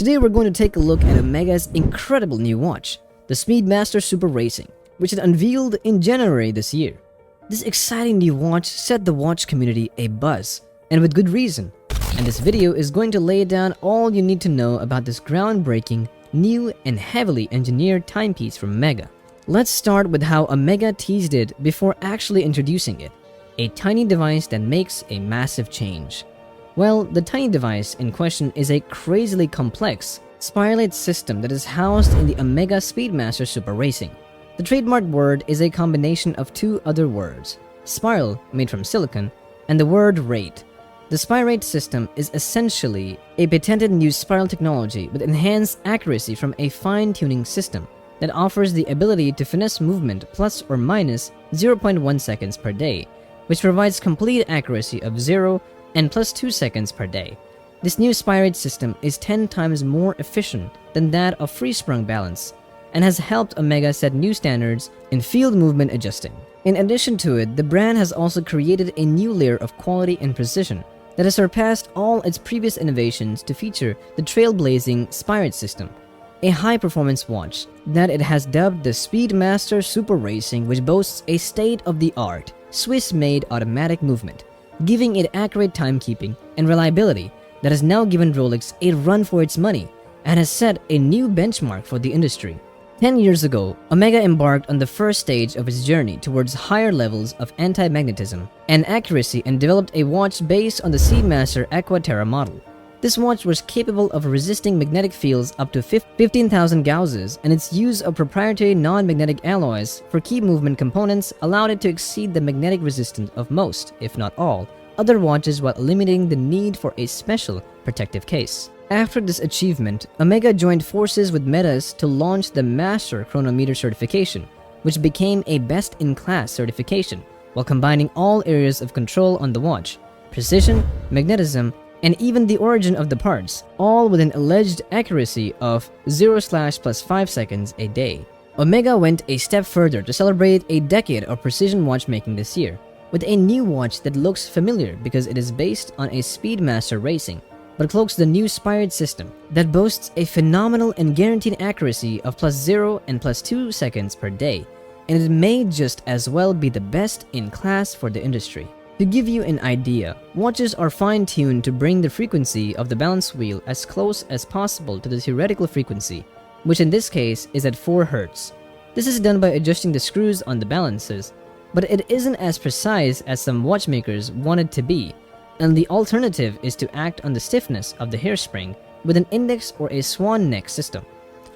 Today we're going to take a look at OMEGA's incredible new watch, the Seamaster Super Racing, which it unveiled in January this year. This exciting new watch set the watch community abuzz, and with good reason. And this video is going to lay down all you need to know about this groundbreaking, new and heavily engineered timepiece from OMEGA. Let's start with how OMEGA teased it before actually introducing it, a tiny device that makes a massive change. Well, the tiny device in question is a crazily complex, spiraled system that is housed in the OMEGA Seamaster Super Racing. The trademark word is a combination of two other words, spiral, made from silicon, and the word rate. The spirate system is essentially a patented new spiral technology with enhanced accuracy from a fine-tuning system that offers the ability to finesse movement plus or minus 0.1 seconds per day, which provides complete accuracy of 0 and plus 2 seconds per day. This new spirate system is 10 times more efficient than that of free-sprung balance and has helped OMEGA set new standards in field movement adjusting. In addition to it, the brand has also created a new layer of quality and precision that has surpassed all its previous innovations to feature the trailblazing spirate system, a high-performance watch that it has dubbed the Seamaster Super Racing, which boasts a state-of-the-art, Swiss-made automatic movement, giving it accurate timekeeping and reliability that has now given Rolex a run for its money and has set a new benchmark for the industry. 10 years ago, OMEGA embarked on the first stage of its journey towards higher levels of anti-magnetism and accuracy and developed a watch based on the Seamaster Aqua Terra model. This watch was capable of resisting magnetic fields up to 15,000 Gausses, and its use of proprietary non-magnetic alloys for key movement components allowed it to exceed the magnetic resistance of most, if not all, other watches while eliminating the need for a special protective case. After this achievement, OMEGA joined forces with Metas to launch the Master Chronometer certification, which became a best-in-class certification, while combining all areas of control on the watch, precision, magnetism, and even the origin of the parts, all with an alleged accuracy of 0/+5 seconds a day. OMEGA went a step further to celebrate a decade of precision watchmaking this year, with a new watch that looks familiar because it is based on a Seamaster Racing, but cloaks the new spirate system that boasts a phenomenal and guaranteed accuracy of +0 and +2 seconds per day, and it may just as well be the best in class for the industry. To give you an idea, watches are fine-tuned to bring the frequency of the balance wheel as close as possible to the theoretical frequency, which in this case is at 4 Hz. This is done by adjusting the screws on the balances, but it isn't as precise as some watchmakers want it to be, and the alternative is to act on the stiffness of the hairspring with an index or a swan neck system.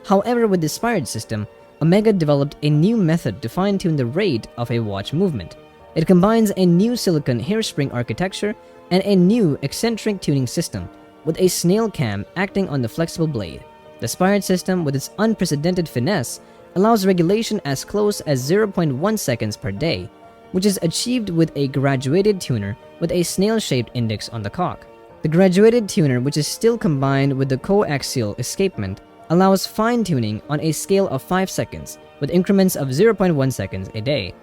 However, with the spirate system, OMEGA developed a new method to fine-tune the rate of a watch movement. It combines a new silicon hairspring architecture and a new eccentric tuning system, with a snail cam acting on the flexible blade. The spirate system, with its unprecedented finesse, allows regulation as close as 0.1 seconds per day, which is achieved with a graduated tuner with a snail-shaped index on the cock. The graduated tuner, which is still combined with the coaxial escapement, allows fine-tuning on a scale of 5 seconds, with increments of 0.1 seconds a day.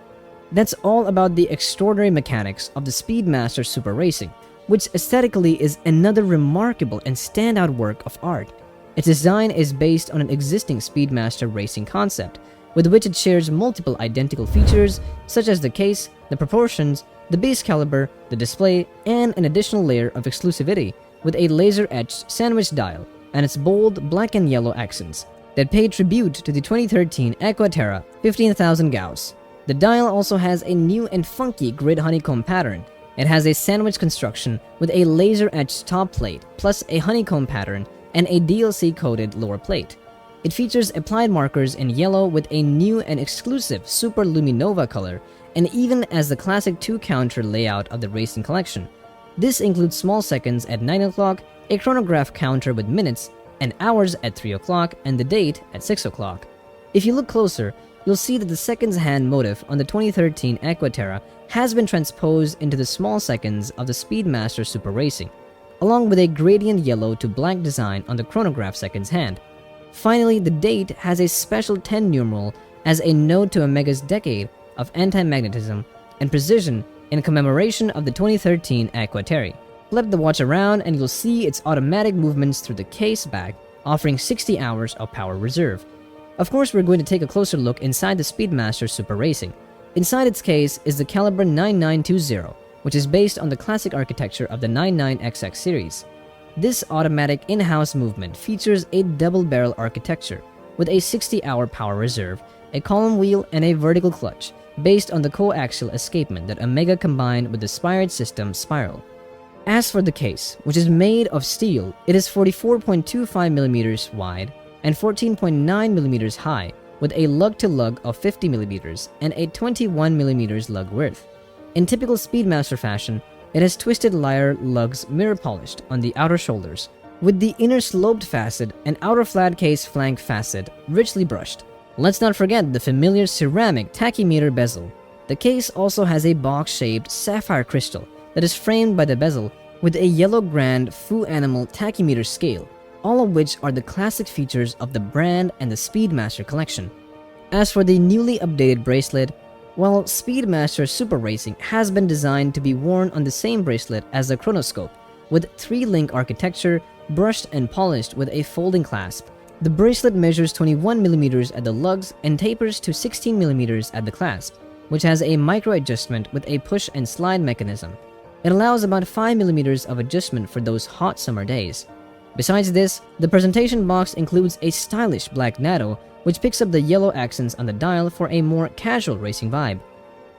That's all about the extraordinary mechanics of the Seamaster Super Racing, which aesthetically is another remarkable and standout work of art. Its design is based on an existing Seamaster Racing concept, with which it shares multiple identical features such as the case, the proportions, the base caliber, the display, and an additional layer of exclusivity with a laser-etched sandwich dial and its bold black and yellow accents that pay tribute to the 2013 Aqua Terra 15,000 Gauss. The dial also has a new and funky grid honeycomb pattern. It has a sandwich construction with a laser-etched top plate, plus a honeycomb pattern and a DLC-coated lower plate. It features applied markers in yellow with a new and exclusive Super Luminova color, and even as the classic 2-counter layout of the racing collection. This includes small seconds at 9 o'clock, a chronograph counter with minutes and hours at 3 o'clock, and the date at 6 o'clock. If you look closer, you'll see that the seconds hand motif on the 2013 Aqua Terra has been transposed into the small seconds of the Seamaster Super Racing, along with a gradient yellow to black design on the chronograph seconds hand. Finally, the date has a special 10 numeral as a nod to OMEGA's decade of anti-magnetism and precision in commemoration of the 2013 Aqua Terra. Flip the watch around and you'll see its automatic movements through the case back offering 60 hours of power reserve. Of course, we're going to take a closer look inside the Speedmaster Super Racing. Inside its case is the caliber 9920, which is based on the classic architecture of the 99XX series. This automatic in-house movement features a double-barrel architecture with a 60-hour power reserve, a column wheel, and a vertical clutch based on the coaxial escapement that Omega combined with the Spired System Spiral. As for the case, which is made of steel, it is 44.25mm wide and 14.9mm high, with a lug-to-lug of 50mm and a 21mm lug width. In typical Speedmaster fashion, it has twisted lyre lugs mirror polished on the outer shoulders, with the inner sloped facet and outer flat case flank facet richly brushed. Let's not forget the familiar ceramic tachymeter bezel. The case also has a box-shaped sapphire crystal that is framed by the bezel with a yellow grand Fu Animal tachymeter scale, all of which are the classic features of the brand and the Speedmaster collection. As for the newly updated bracelet, well, Speedmaster Super Racing has been designed to be worn on the same bracelet as the chronoscope, with 3-link architecture, brushed and polished with a folding clasp. The bracelet measures 21mm at the lugs and tapers to 16mm at the clasp, which has a micro adjustment with a push and slide mechanism. It allows about 5mm of adjustment for those hot summer days. Besides this, the presentation box includes a stylish black natto which picks up the yellow accents on the dial for a more casual racing vibe.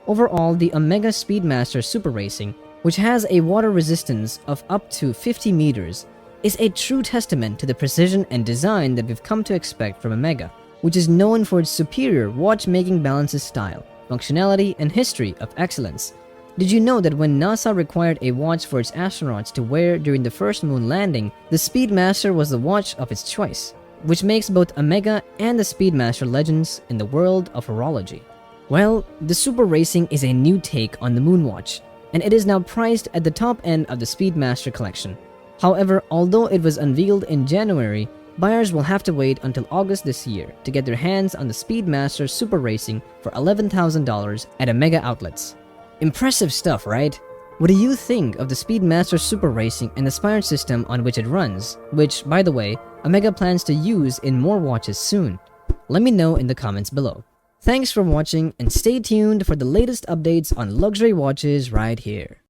Overall, the OMEGA Speedmaster Super Racing, which has a water resistance of up to 50 meters, is a true testament to the precision and design that we've come to expect from OMEGA, which is known for its superior watchmaking balances style, functionality, and history of excellence. Did you know that when NASA required a watch for its astronauts to wear during the first moon landing, the Speedmaster was the watch of its choice, which makes both OMEGA and the Speedmaster legends in the world of horology? Well, the Super Racing is a new take on the Moonwatch, and it is now priced at the top end of the Speedmaster collection. However, although it was unveiled in January, buyers will have to wait until August this year to get their hands on the Speedmaster Super Racing for $11,000 at OMEGA outlets. Impressive stuff, right? What do you think of the Speedmaster Super Racing and the Spired System on which it runs, which, by the way, OMEGA plans to use in more watches soon? Let me know in the comments below. Thanks for watching and stay tuned for the latest updates on luxury watches right here.